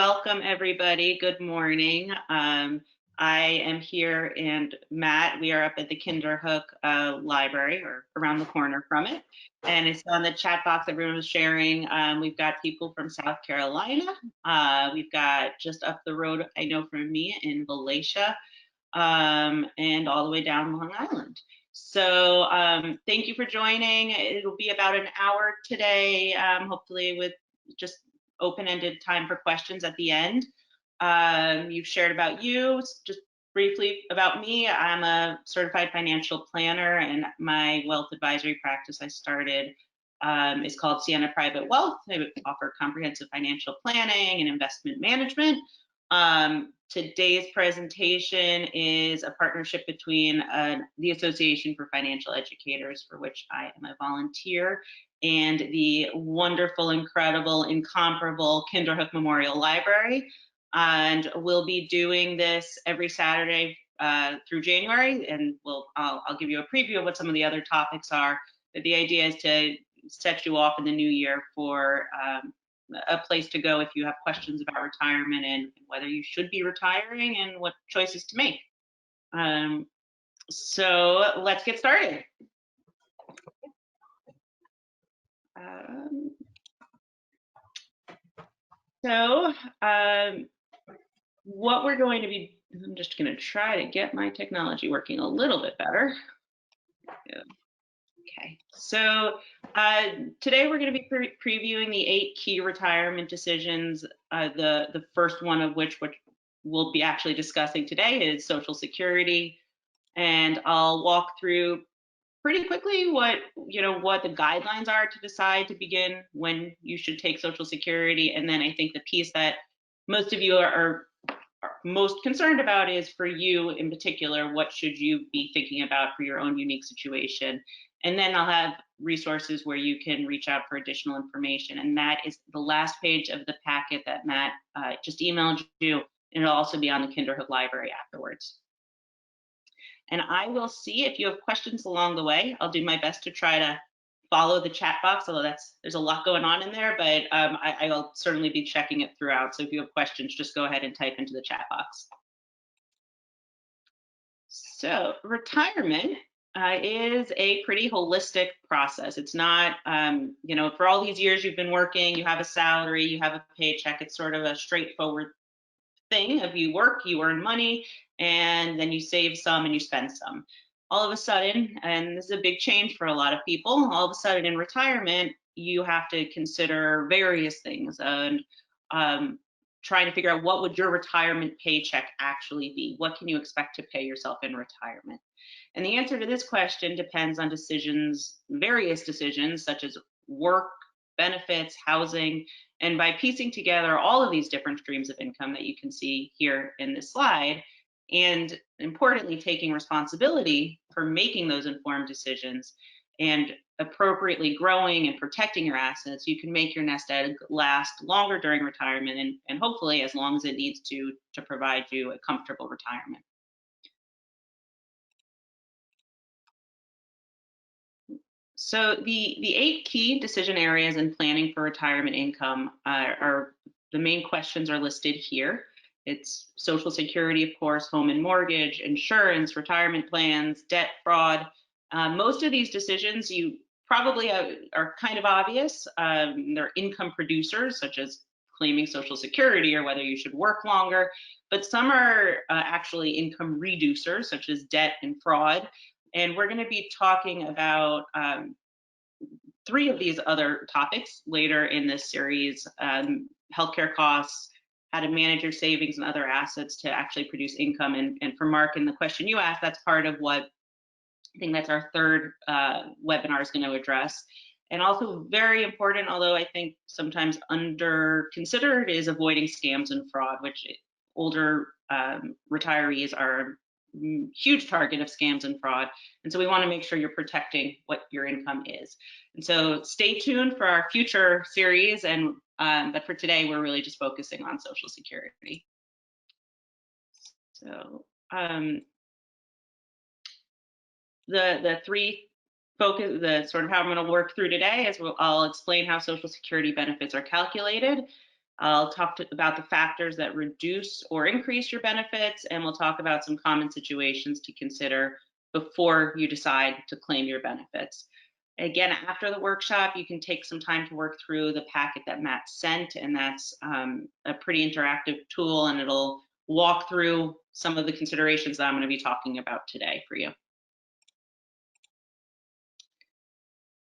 welcome everybody. Good morning. I am here and Matt, we are up at the Kinderhook library or around the corner from it. And it's on the chat box everyone was sharing. We've got people from South Carolina. We've got just up the road, I know from me in Galatia, and all the way down Long Island. So thank you for joining. It'll be about an hour today, hopefully with just open-ended time for questions at the end. You've shared about you, just briefly about me. I'm a certified financial planner, and my wealth advisory practice I started is called Sienna Private Wealth. I offer comprehensive financial planning and investment management. Today's presentation is a partnership between the Association for Financial Educators, for which I am a volunteer, and the wonderful, incredible, incomparable Kinderhook Memorial Library. And we'll be doing this every Saturday through January, and I'll give you a preview of what some of the other topics are. But the idea is to set you off in the new year for a place to go if you have questions about retirement and whether you should be retiring and what choices to make. So let's get started. What we're going to be, I'm just going to try to get my technology working a little bit better. Yeah. Okay, so today we're going to be previewing the 8 key retirement decisions. The first one of which we'll be actually discussing today is Social Security, and I'll walk through pretty quickly what the guidelines are to decide to begin when you should take Social Security, and then I think the piece that most of you are most concerned about is, for you in particular, what should you be thinking about for your own unique situation. And then I'll have resources where you can reach out for additional information. And that is the last page of the packet that Matt just emailed you, and it'll also be on the Kinderhook Library afterwards. And I will see if you have questions along the way. I'll do my best to try to follow the chat box, although there's a lot going on in there, but I'll certainly be checking it throughout. So if you have questions, just go ahead and type into the chat box. So retirement is a pretty holistic process. It's not, for all these years you've been working, you have a salary, you have a paycheck. It's sort of a straightforward thing of you work, you earn money, and then you save some and you spend some. All of a sudden, and this is a big change for a lot of people, all of a sudden in retirement, you have to consider various things and trying to figure out what would your retirement paycheck actually be? What can you expect to pay yourself in retirement? And the answer to this question depends on various decisions such as work, benefits, housing, and by piecing together all of these different streams of income that you can see here in this slide, and importantly, taking responsibility for making those informed decisions and appropriately growing and protecting your assets, you can make your nest egg last longer during retirement and hopefully as long as it needs to provide you a comfortable retirement. So the 8 key decision areas in planning for retirement income are the main questions are listed here. It's Social Security, of course, home and mortgage, insurance, retirement plans, debt, fraud. Most of these decisions you probably are kind of obvious. They're income producers, such as claiming Social Security or whether you should work longer, but some are actually income reducers, such as debt and fraud. And we're going to be talking about 3 of these other topics later in this series: healthcare costs, how to manage your savings and other assets to actually produce income. And for Mark, in the question you asked, that's part of what I think that's our 3rd webinar is going to address. And also very important, although I think sometimes under considered, is avoiding scams and fraud, which older retirees are a huge target of scams and fraud. And so we want to make sure you're protecting what your income is. And so stay tuned for our future series. But for today, we're really just focusing on Social Security. So the 3 focus, the sort of how I'm going to work through today is I'll explain how Social Security benefits are calculated. I'll talk about the factors that reduce or increase your benefits, and we'll talk about some common situations to consider before you decide to claim your benefits. Again, after the workshop, you can take some time to work through the packet that Matt sent, and that's a pretty interactive tool, and it'll walk through some of the considerations that I'm going to be talking about today for you.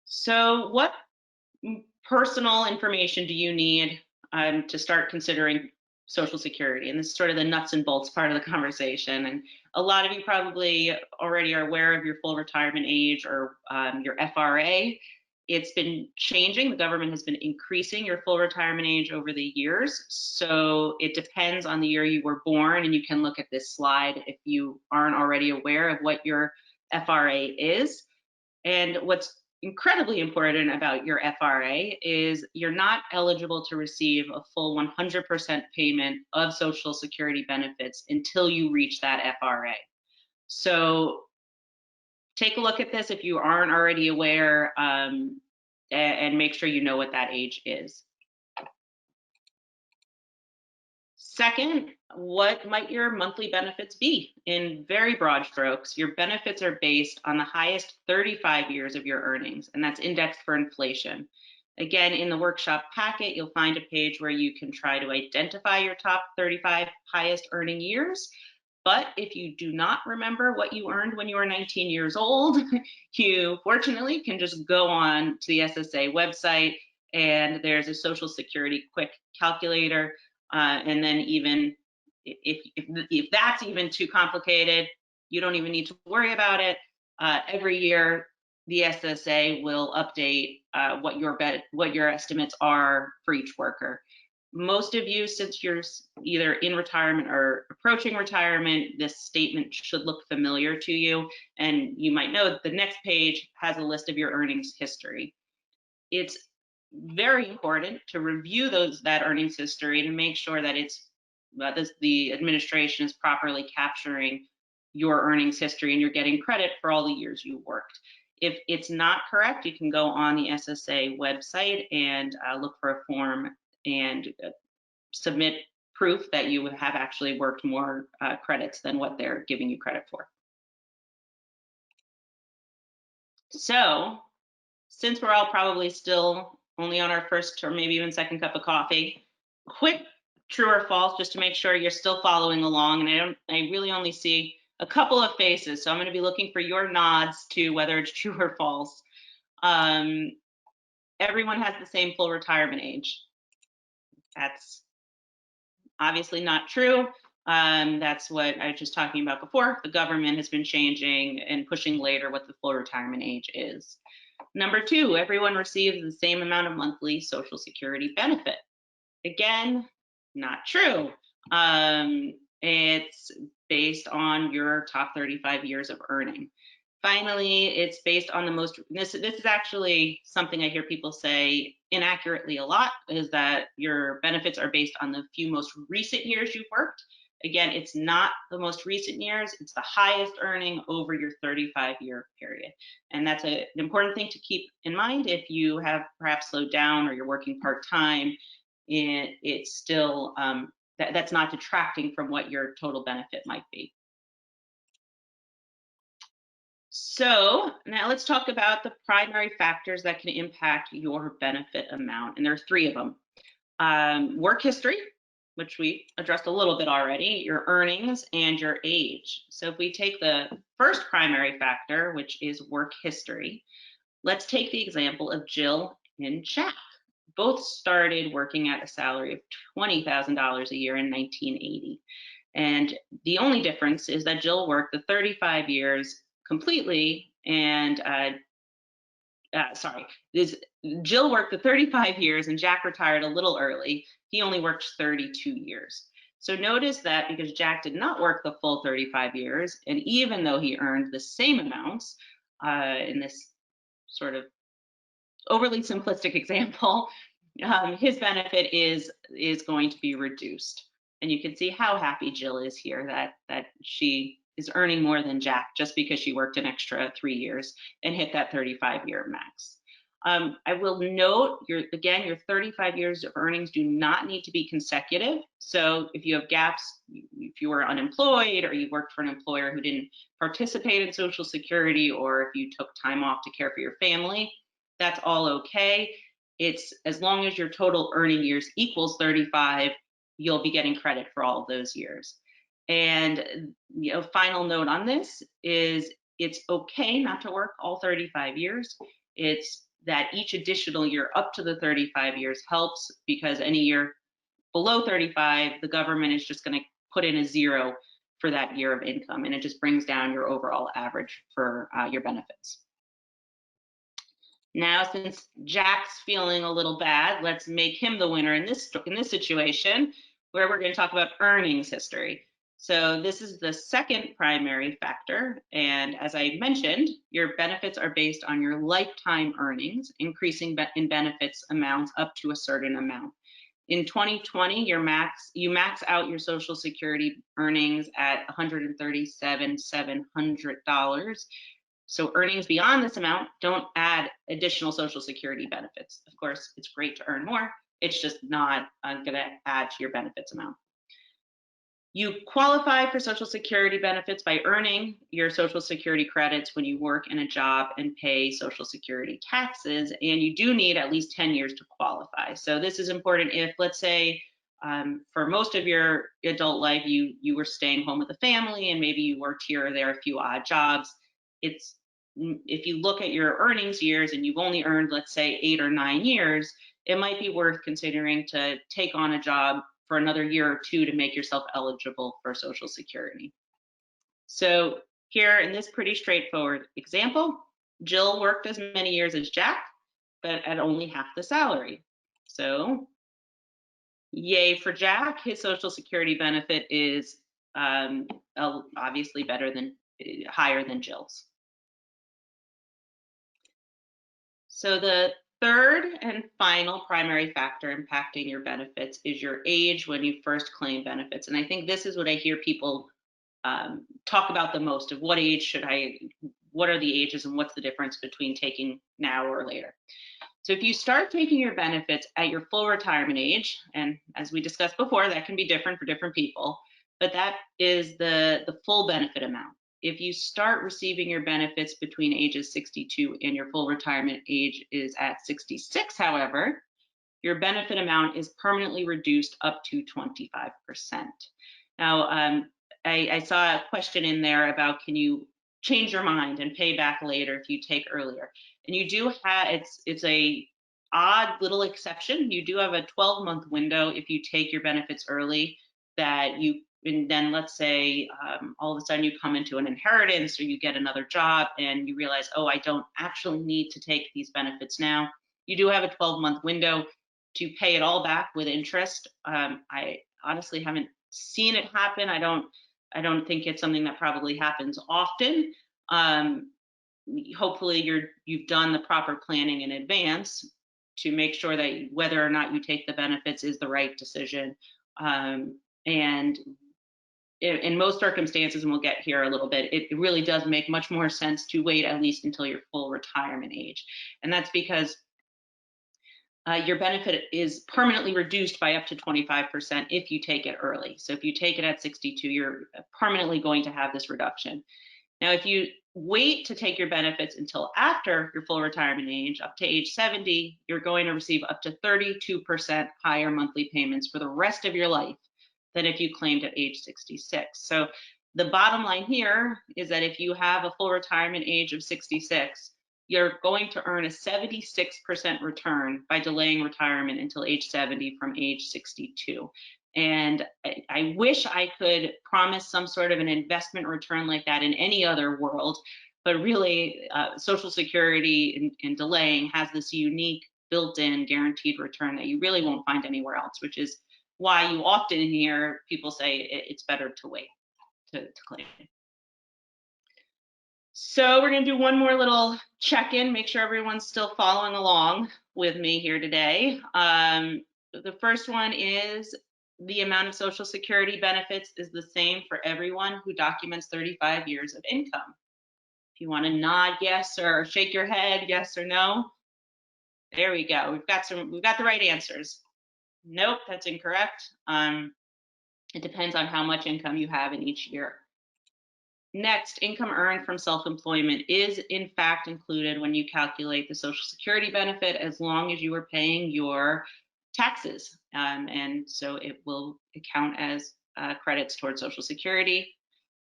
So what personal information do you need to start considering Social Security? And this is sort of the nuts and bolts part of the conversation. And a lot of you probably already are aware of your full retirement age or your FRA. It's been changing. The government has been increasing your full retirement age over the years. So it depends on the year you were born. And you can look at this slide if you aren't already aware of what your FRA is. And what's incredibly important about your FRA is you're not eligible to receive a full 100% payment of Social Security benefits until you reach that FRA. So take a look at this if you aren't already aware, and make sure you know what that age is. Second, what might your monthly benefits be? In very broad strokes, your benefits are based on the highest 35 years of your earnings, and that's indexed for inflation. Again, in the workshop packet, you'll find a page where you can try to identify your top 35 highest earning years. But if you do not remember what you earned when you were 19 years old, you fortunately can just go on to the SSA website, and there's a Social Security quick calculator. And then even if that's even too complicated, you don't even need to worry about it. Every year, the SSA will update what your estimates are for each worker. Most of you, since you're either in retirement or approaching retirement, this statement should look familiar to you. And you might know that the next page has a list of your earnings history. It's very important to review that earnings history to make sure that the administration is properly capturing your earnings history and you're getting credit for all the years you worked. If it's not correct, you can go on the SSA website and look for a form and submit proof that you have actually worked more credits than what they're giving you credit for. So, since we're all probably still only on our first or maybe even second cup of coffee, quick true or false just to make sure you're still following along. And I really only see a couple of faces, so I'm going to be looking for your nods to whether it's true or false. Everyone has the same full retirement age. That's obviously not true. That's what I was just talking about before. The government has been changing and pushing later what the full retirement age is. Number two, everyone receives the same amount of monthly Social Security benefit. Again, not true. It's based on your top 35 years of earning. Finally, it's based on the most, this is actually something I hear people say inaccurately a lot, is that your benefits are based on the few most recent years you've worked. Again, it's not the most recent years, it's the highest earning over your 35-year period. And that's an important thing to keep in mind if you have perhaps slowed down or you're working part-time. It's still, that's not detracting from what your total benefit might be. So now let's talk about the primary factors that can impact your benefit amount. And there are three of them. Work history, which we addressed a little bit already, your earnings, and your age. So if we take the first primary factor, which is work history, let's take the example of Jill and Jack. Both started working at a salary of $20,000 a year in 1980. And the only difference is that Jill worked the 35 years completely, and Jill worked the 35 years and Jack retired a little early. He only worked 32 years. So notice that because Jack did not work the full 35 years, and even though he earned the same amounts in this sort of overly simplistic example, his benefit is going to be reduced. And you can see how happy Jill is here that she is earning more than Jack just because she worked an extra 3 years and hit that 35-year max. I will note, your 35 years of earnings do not need to be consecutive. So if you have gaps, if you were unemployed or you worked for an employer who didn't participate in Social Security, or if you took time off to care for your family, that's all okay. It's as long as your total earning years equals 35, you'll be getting credit for all of those years. And final note on this is it's okay not to work all 35 years. It's that each additional year up to the 35 years helps, because any year below 35, the government is just going to put in a zero for that year of income, and it just brings down your overall average for your benefits. Now, since Jack's feeling a little bad, let's make him the winner in this situation, where we're going to talk about earnings history. So this is the second primary factor, and as I mentioned, your benefits are based on your lifetime earnings, increasing in benefits amounts up to a certain amount. In 2020, you max out your Social Security earnings at $137,700. So earnings beyond this amount don't add additional Social Security benefits. Of course, it's great to earn more. It's just not going to add to your benefits amount. You qualify for Social Security benefits by earning your Social Security credits when you work in a job and pay Social Security taxes, and you do need at least 10 years to qualify. So this is important if, let's say, for most of your adult life, you were staying home with a family and maybe you worked here or there a few odd jobs. If you look at your earnings years and you've only earned, let's say, 8 or 9 years, it might be worth considering to take on a job for another year or two to make yourself eligible for Social Security. So here in this pretty straightforward example, Jill worked as many years as Jack, but at only half the salary. So yay for Jack, his Social Security benefit is obviously higher than Jill's. So the third and final primary factor impacting your benefits is your age when you first claim benefits. And I think this is what I hear people talk about the most, of what age what are the ages and what's the difference between taking now or later. So if you start taking your benefits at your full retirement age, and as we discussed before, that can be different for different people, but that is the full benefit amount. If you start receiving your benefits between ages 62 and your full retirement age is at 66, however, your benefit amount is permanently reduced up to 25%. Now, I saw a question in there about, can you change your mind and pay back later if you take earlier? And you do have, it's a odd little exception. You do have a 12-month window if you take your benefits early, and then let's say all of a sudden you come into an inheritance or you get another job and you realize, oh, I don't actually need to take these benefits now. You do have a 12-month window to pay it all back with interest. I honestly haven't seen it happen. I don't think it's something that probably happens often. Hopefully you've done the proper planning in advance to make sure that whether or not you take the benefits is the right decision. And in most circumstances, and we'll get here a little bit, it really does make much more sense to wait at least until your full retirement age. And that's because your benefit is permanently reduced by up to 25% if you take it early. So if you take it at 62, you're permanently going to have this reduction. Now, if you wait to take your benefits until after your full retirement age, up to age 70, you're going to receive up to 32% higher monthly payments for the rest of your life than if you claimed at age 66. So the bottom line here is that if you have a full retirement age of 66, you're going to earn a 76% return by delaying retirement until age 70 from age 62. And I wish I could promise some sort of an investment return like that in any other world, but really Social Security in delaying has this unique built-in guaranteed return that you really won't find anywhere else, which is why you often hear people say it's better to wait to claim. So we're going to do one more little check-in, make sure everyone's still following along with me here today. The first one is the amount of Social Security benefits is the same for everyone who documents 35 years of income. If you want to nod yes or shake your head yes or no. There we go. We've got the right answers. Nope, that's incorrect. It depends on how much income you have in each year. Next, income earned from self-employment is in fact included when you calculate the Social Security benefit as long as you are paying your taxes. And so it will count as credits towards Social Security.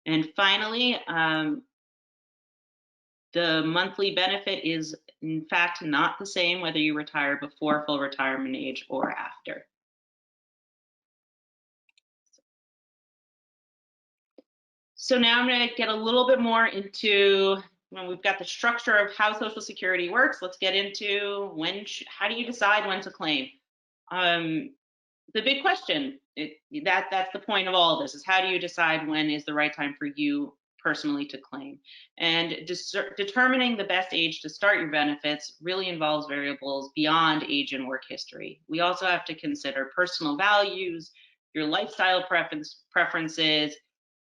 And finally, the monthly benefit is in fact not the same whether you retire before full retirement age or after. So now I'm going to get a little bit more into when we've got the structure of how Social Security works. Let's get into how do you decide when to claim? Um, the big question. That's the point of all of this, is how do you decide when is the right time for you personally to claim? And determining the best age to start your benefits really involves variables beyond age and work history. We also have to consider personal values, your lifestyle preferences,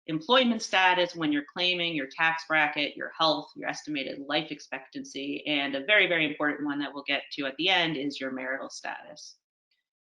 employment status when you're claiming, your tax bracket, your health, your estimated life expectancy, and a very, very important one that we'll get to at the end is your marital status.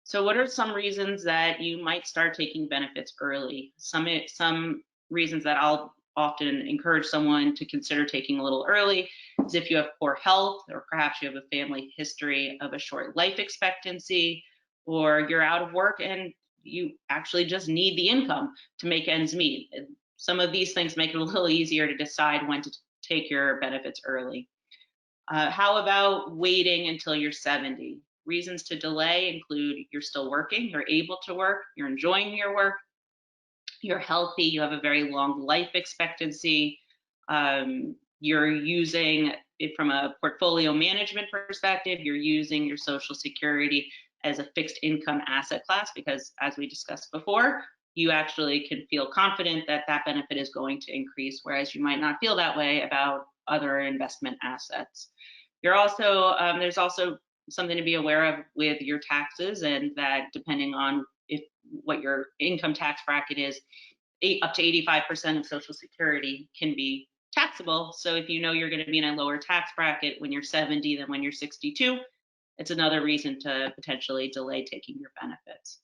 So what are some reasons that you might start taking benefits early? Some reasons that I'll often encourage someone to consider taking a little early is if you have poor health, or perhaps you have a family history of a short life expectancy, or you're out of work and you actually just need the income to make ends meet. Some of these things make it a little easier to decide when to take your benefits early. How about waiting until you're 70? Reasons to delay include you're still working, you're able to work, you're enjoying your work, you're healthy, you have a very long life expectancy, you're using it from a portfolio management perspective, you're using your Social Security as a fixed income asset class because, as we discussed before, you actually can feel confident that that benefit is going to increase, whereas you might not feel that way about other investment assets. There's also something to be aware of with your taxes, and that depending on what your income tax bracket is, up to 85% of Social Security can be taxable. So if you know you're going to be in a lower tax bracket when you're 70 than when you're 62, it's another reason to potentially delay taking your benefits.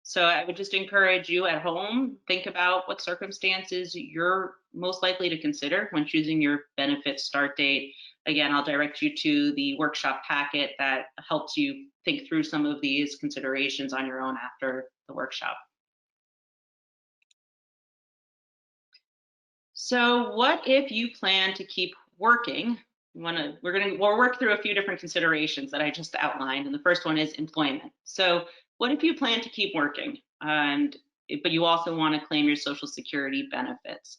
So I would just encourage you at home, think about what circumstances you're most likely to consider when choosing your benefit start date. Again, I'll direct you to the workshop packet that helps you think through some of these considerations on your own after the workshop. So what if you plan to keep working? We'll work through a few different considerations that I just outlined, and the first one is employment. So what if you plan to keep working, but you also want to claim your Social Security benefits?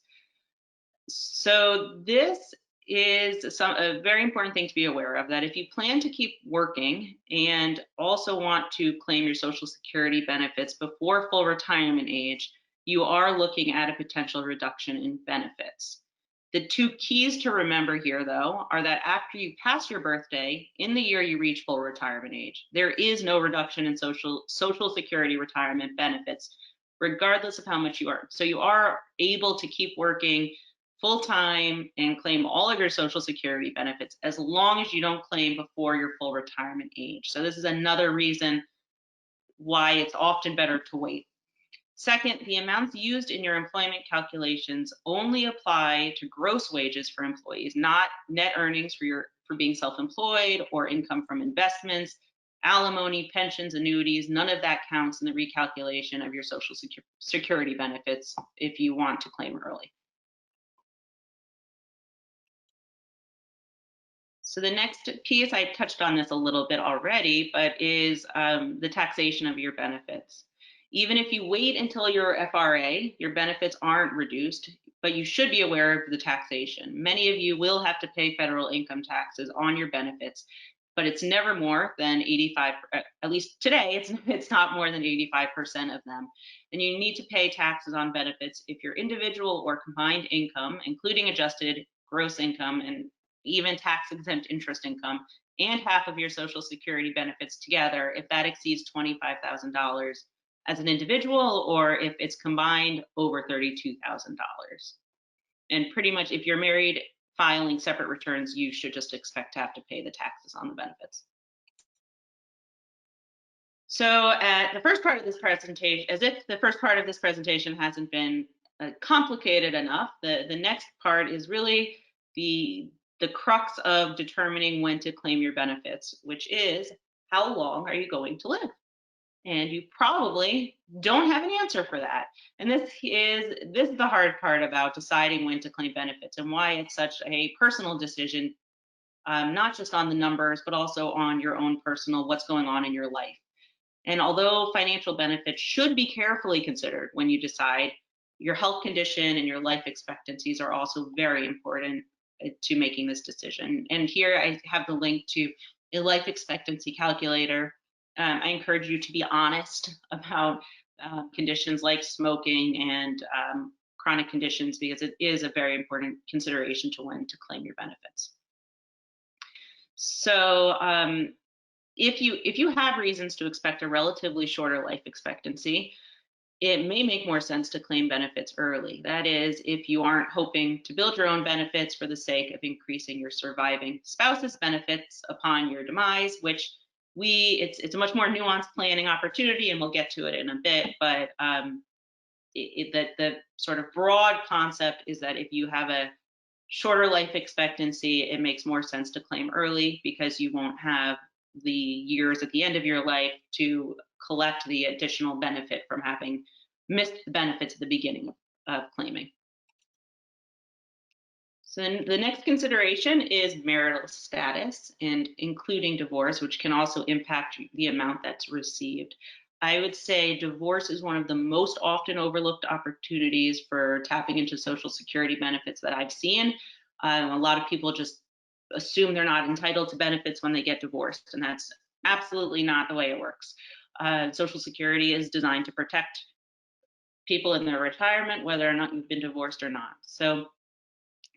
So this is a very important thing to be aware of, that if you plan to keep working and also want to claim your Social Security benefits before full retirement age, you are looking at a potential reduction in benefits. The two keys to remember here, though, are that after you pass your birthday, in the year you reach full retirement age, there is no reduction in Social Security retirement benefits, regardless of how much you earn. So you are able to keep working full time and claim all of your Social Security benefits as long as you don't claim before your full retirement age. So this is another reason why it's often better to wait. Second, the amounts used in your employment calculations only apply to gross wages for employees, not net earnings for being self-employed or income from investments, alimony, pensions, annuities. None of that counts in the recalculation of your Social Security benefits if you want to claim early. So the next piece, I touched on this a little bit already, but is the taxation of your benefits. Even if you wait until your FRA, your benefits aren't reduced, but you should be aware of the taxation. Many of you will have to pay federal income taxes on your benefits, but it's never more than 85, at least today, it's not more than 85% of them. And you need to pay taxes on benefits if your individual or combined income, including adjusted gross income and even tax exempt interest income, and half of your Social Security benefits together, if that exceeds $25,000 as an individual, or if it's combined over $32,000. And pretty much if you're married filing separate returns, you should just expect to have to pay the taxes on the benefits. So at the first part of this presentation, as if the first part of this presentation hasn't been complicated enough, the next part is really the crux of determining when to claim your benefits, which is how long are you going to live? And you probably don't have an answer for that. And this is the hard part about deciding when to claim benefits and why it's such a personal decision, not just on the numbers, but also on your own personal, what's going on in your life. And although financial benefits should be carefully considered when you decide, your health condition and your life expectancies are also very important to making this decision. And here I have the link to a life expectancy calculator. I encourage you to be honest about conditions like smoking and chronic conditions, because it is a very important consideration to when to claim your benefits. So if you have reasons to expect a relatively shorter life expectancy, it may make more sense to claim benefits early. That is, if you aren't hoping to build your own benefits for the sake of increasing your surviving spouse's benefits upon your demise, which it's a much more nuanced planning opportunity, and we'll get to it in a bit. But the sort of broad concept is that if you have a shorter life expectancy, it makes more sense to claim early, because you won't have the years at the end of your life to collect the additional benefit from having missed the benefits at the beginning of claiming. So then the next consideration is marital status, and including divorce, which can also impact the amount that's received. I would say divorce is one of the most often overlooked opportunities for tapping into Social Security benefits that I've seen. A lot of people just assume they're not entitled to benefits when they get divorced, and that's absolutely not the way it works. Social Security is designed to protect people in their retirement, whether or not you've been divorced or not. So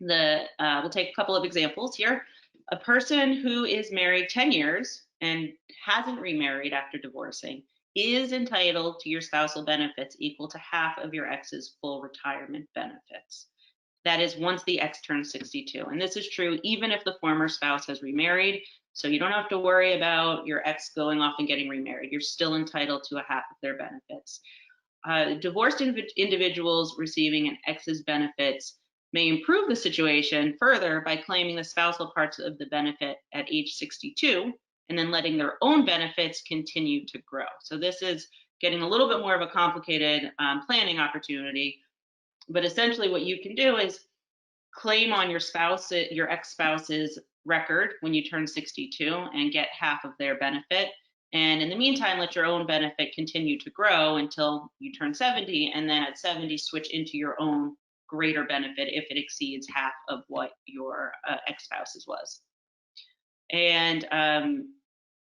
we'll take a couple of examples here. A person who is married 10 years and hasn't remarried after divorcing is entitled to your spousal benefits equal to half of your ex's full retirement benefits. That is once the ex turns 62. And this is true even if the former spouse has remarried. So you don't have to worry about your ex going off and getting remarried. You're still entitled to a half of their benefits. Divorced individuals receiving an ex's benefits may improve the situation further by claiming the spousal parts of the benefit at age 62 and then letting their own benefits continue to grow. So this is getting a little bit more of a complicated planning opportunity. But essentially what you can do is claim on your ex-spouse's record when you turn 62 and get half of their benefit. And in the meantime, let your own benefit continue to grow until you turn 70, and then at 70, switch into your own greater benefit if it exceeds half of what your ex-spouse's was. And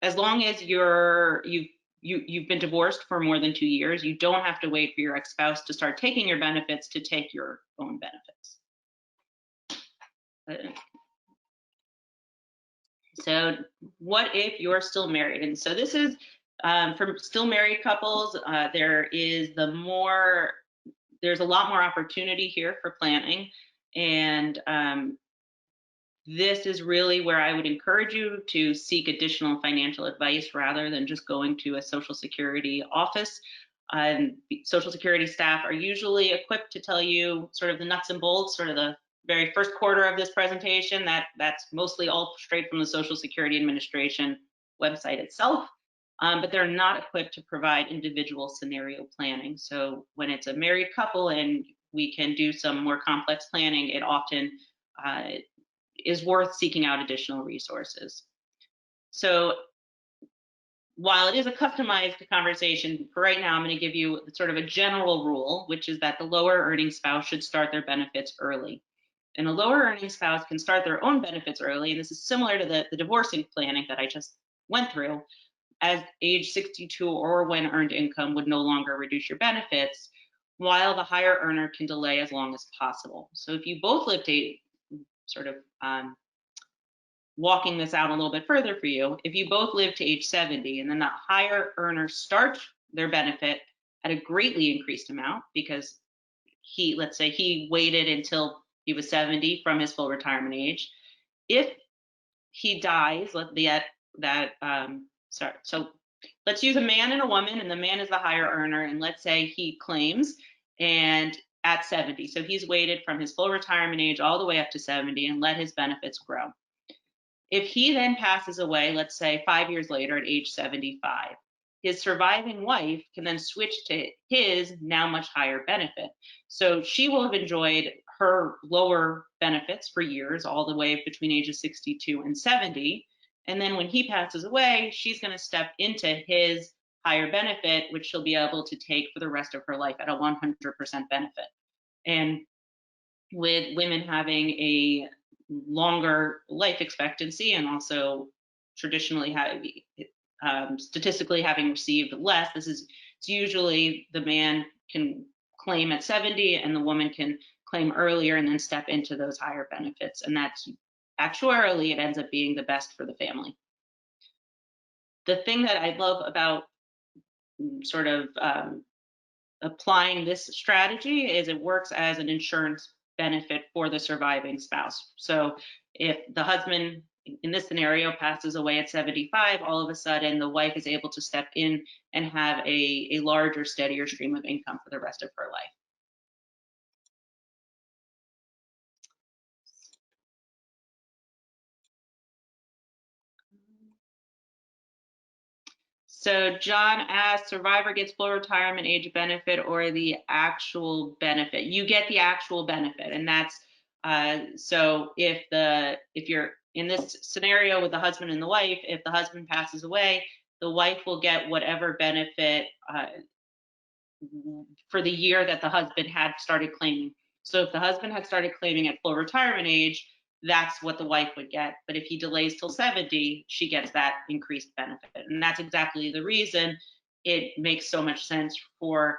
as long as you've been divorced for more than 2 years, you don't have to wait for your ex-spouse to start taking your benefits to take your own benefits. So what if you're still married? And so this is for still married couples, there's a lot more opportunity here for planning. And this is really where I would encourage you to seek additional financial advice rather than just going to a Social Security office. Social Security staff are usually equipped to tell you sort of the nuts and bolts, sort of the very first quarter of this presentation. That's mostly all straight from the Social Security Administration website itself, but they're not equipped to provide individual scenario planning. So when it's a married couple and we can do some more complex planning, it often is worth seeking out additional resources. So while it is a customized conversation, for right now, I'm going to give you sort of a general rule, which is that the lower earning spouse should start their benefits early. And a lower earning spouse can start their own benefits early, and this is similar to the divorcing planning that I just went through, as age 62 or when earned income would no longer reduce your benefits, while the higher earner can delay as long as possible. So if you both live to sort of walking this out a little bit further for you, if you both live to age 70 and then the higher earners start their benefit at a greatly increased amount because let's say he waited until he was 70 from his full retirement age. If he dies, let's let's use a man and a woman, and the man is the higher earner, and let's say he claims and at 70. So he's waited from his full retirement age all the way up to 70 and let his benefits grow. If he then passes away, let's say 5 years later at age 75, his surviving wife can then switch to his now much higher benefit. So she will have enjoyed her lower benefits for years, all the way between ages 62 and 70. And then when he passes away, she's going to step into his higher benefit, which she'll be able to take for the rest of her life at a 100% benefit. And with women having a longer life expectancy and also traditionally statistically having received less, it's usually the man can claim at 70 and the woman can claim earlier and then step into those higher benefits. And that's actuarially, it ends up being the best for the family. The thing that I love about sort of applying this strategy is it works as an insurance benefit for the surviving spouse. So if the husband in this scenario passes away at 75, all of a sudden the wife is able to step in and have a larger, steadier stream of income for the rest of her life. So John asked, survivor gets full retirement age benefit or the actual benefit? You get the actual benefit, and that's so if you're in this scenario with the husband and the wife, if the husband passes away, the wife will get whatever benefit for the year that the husband had started claiming. So if the husband had started claiming at full retirement age, that's what the wife would get. But if he delays till 70, she gets that increased benefit. And that's exactly the reason it makes so much sense for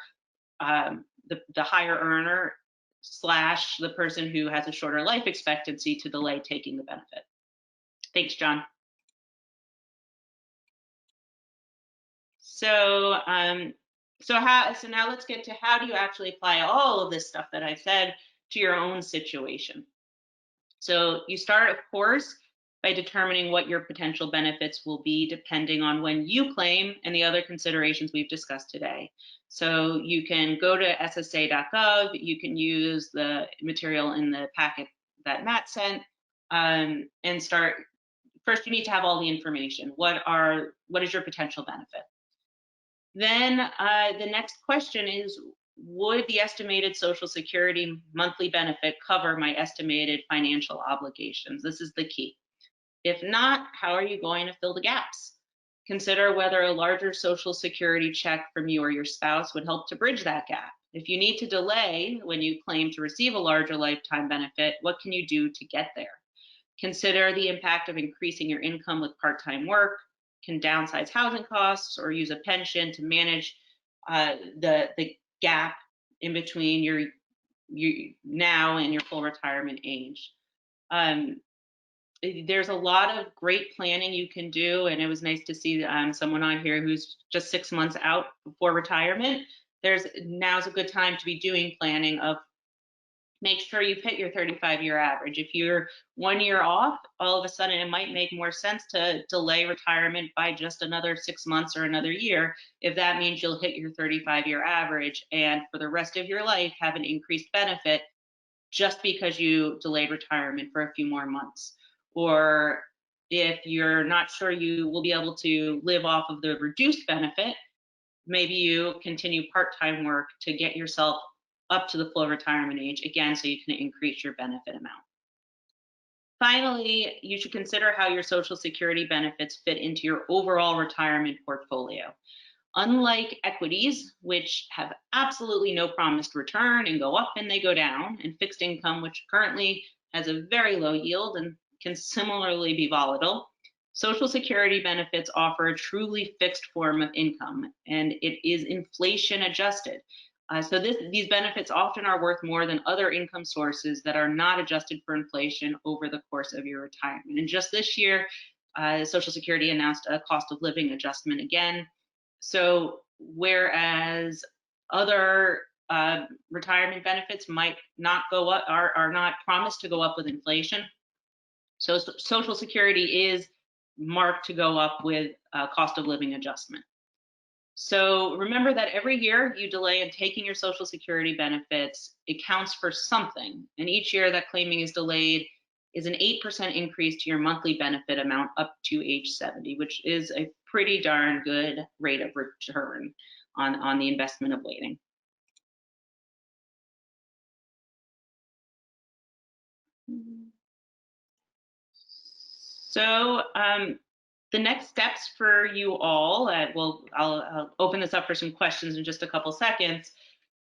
the higher earner / the person who has a shorter life expectancy to delay taking the benefit. Thanks, John. So now let's get to how do you actually apply all of this stuff that I said to your own situation. So you start, of course, by determining what your potential benefits will be depending on when you claim and the other considerations we've discussed today. So you can go to ssa.gov, you can use the material in the packet that Matt sent, and start. First, you need to have all the information. What is your potential benefit? Then the next question is, would the estimated Social Security monthly benefit cover my estimated financial obligations? This is the key. If not, how are you going to fill the gaps? Consider whether a larger Social Security check from you or your spouse would help to bridge that gap. If you need to delay when you claim to receive a larger lifetime benefit, what can you do to get there? Consider the impact of increasing your income with part-time work. Can downsize housing costs or use a pension to manage the gap in between your now and your full retirement age. There's a lot of great planning you can do, and it was nice to see someone on here who's just 6 months out before retirement. Now's a good time to be doing planning of make sure you hit your 35-year average. If you're 1 year off, all of a sudden it might make more sense to delay retirement by just another 6 months or another year, if that means you'll hit your 35-year average and for the rest of your life have an increased benefit just because you delayed retirement for a few more months. Or if you're not sure you will be able to live off of the reduced benefit, maybe you continue part-time work to get yourself up to the full retirement age, again, so you can increase your benefit amount. Finally, you should consider how your Social Security benefits fit into your overall retirement portfolio. Unlike equities, which have absolutely no promised return and go up and they go down, and fixed income, which currently has a very low yield and can similarly be volatile, Social Security benefits offer a truly fixed form of income, and it is inflation adjusted. So these benefits often are worth more than other income sources that are not adjusted for inflation over the course of your retirement. And just this year, Social Security announced a cost of living adjustment again. So whereas other retirement benefits might not go up, are not promised to go up with inflation, so Social Security is marked to go up with cost of living adjustment. So remember that every year you delay in taking your Social Security benefits, it counts for something. And each year that claiming is delayed is an 8% increase to your monthly benefit amount up to age 70, which is a pretty darn good rate of return on the investment of waiting. So the next steps for you all, I'll open this up for some questions in just a couple seconds.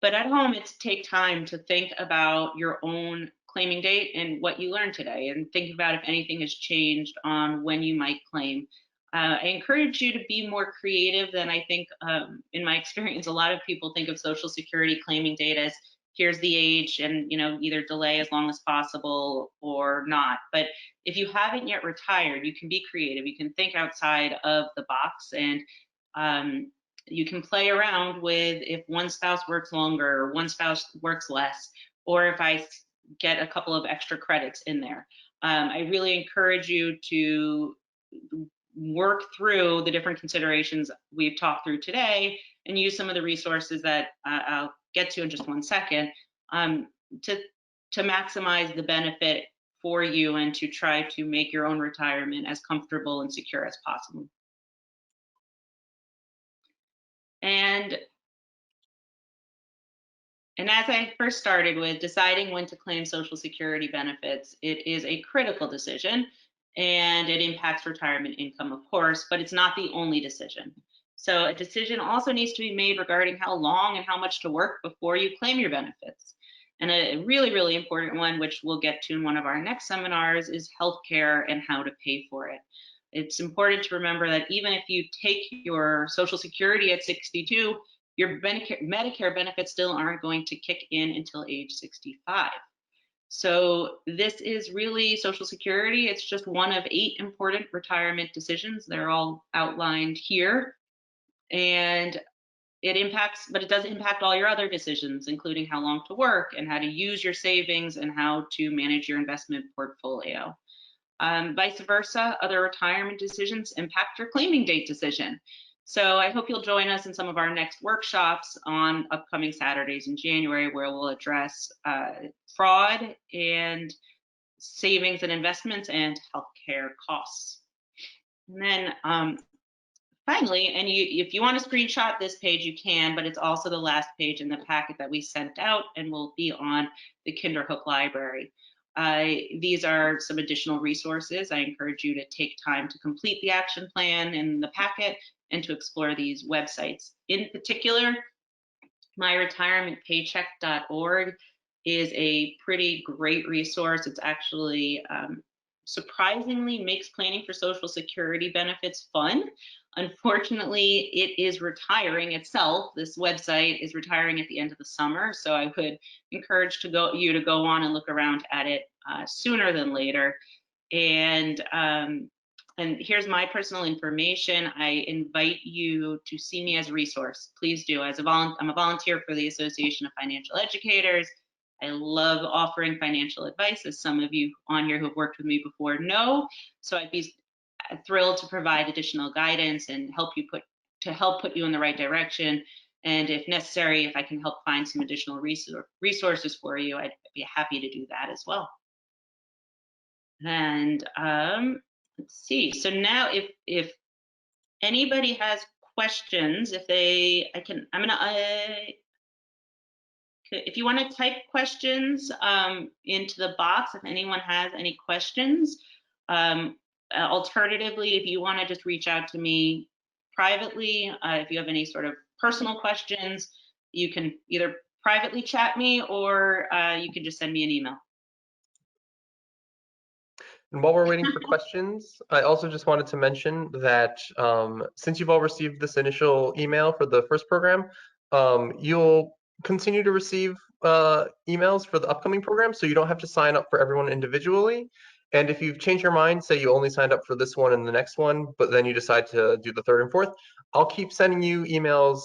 But at home, it's take time to think about your own claiming date and what you learned today, and think about if anything has changed on when you might claim. I encourage you to be more creative than I think, in my experience, a lot of people think of Social Security claiming date as here's the age and either delay as long as possible or not. But if you haven't yet retired, you can be creative. You can think outside of the box, and you can play around with if one spouse works longer or one spouse works less, or if I get a couple of extra credits in there. I really encourage you to work through the different considerations we've talked through today and use some of the resources that I'll get to in just one second, to maximize the benefit for you and to try to make your own retirement as comfortable and secure as possible. And as I first started with deciding when to claim Social Security benefits, it is a critical decision and it impacts retirement income, of course, but it's not the only decision. So a decision also needs to be made regarding how long and how much to work before you claim your benefits. And a really, really important one, which we'll get to in one of our next seminars, is healthcare and how to pay for it. It's important to remember that even if you take your Social Security at 62, your Medicare benefits still aren't going to kick in until age 65. So this is really Social Security. It's just one of 8 important retirement decisions. They're all outlined here. And but it does impact all your other decisions, including how long to work and how to use your savings and how to manage your investment portfolio. Vice versa, other retirement decisions impact your claiming date decision. So I hope you'll join us in some of our next workshops on upcoming Saturdays in January, where we'll address fraud and savings and investments and healthcare costs. And then finally, and if you want to screenshot this page, you can, but it's also the last page in the packet that we sent out and will be on the Kinderhook Library. These are some additional resources. I encourage you to take time to complete the action plan in the packet and to explore these websites. In particular, myretirementpaycheck.org is a pretty great resource. It's actually surprisingly makes planning for Social Security benefits fun. Unfortunately, it is retiring itself. This website is retiring at the end of the summer, so I would encourage you to go on and look around at it sooner than later. And here's my personal information. I invite you to see me as a resource. Please do. I'm a volunteer for the Association of Financial Educators. I love offering financial advice, as some of you on here who have worked with me before know. So I'd be thrilled to provide additional guidance and help put you in the right direction. And if necessary, if I can help find some additional resources for you, I'd be happy to do that as well. And let's see. So now, if anybody has questions, if you want to type questions into the box, if anyone has any questions. Alternatively, if you want to just reach out to me privately, if you have any sort of personal questions, you can either privately chat me or you can just send me an email. And while we're waiting for questions, I also just wanted to mention that since you've all received this initial email for the first program, you'll continue to receive emails for the upcoming program, so you don't have to sign up for everyone individually. And if you've changed your mind, say you only signed up for this one and the next one, but then you decide to do the third and fourth, I'll keep sending you emails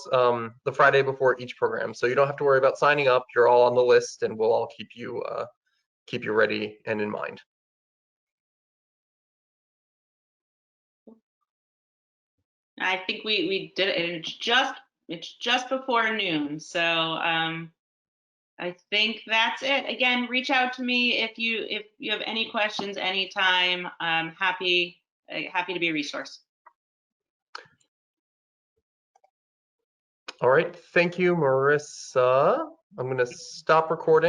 the Friday before each program. So you don't have to worry about signing up. You're all on the list, and we'll all keep you ready and in mind. I think we did it, and it's just before noon. So I think that's it. Again, reach out to me if you have any questions anytime. I'm happy to be a resource. All right, thank you, Marissa. I'm going to stop recording.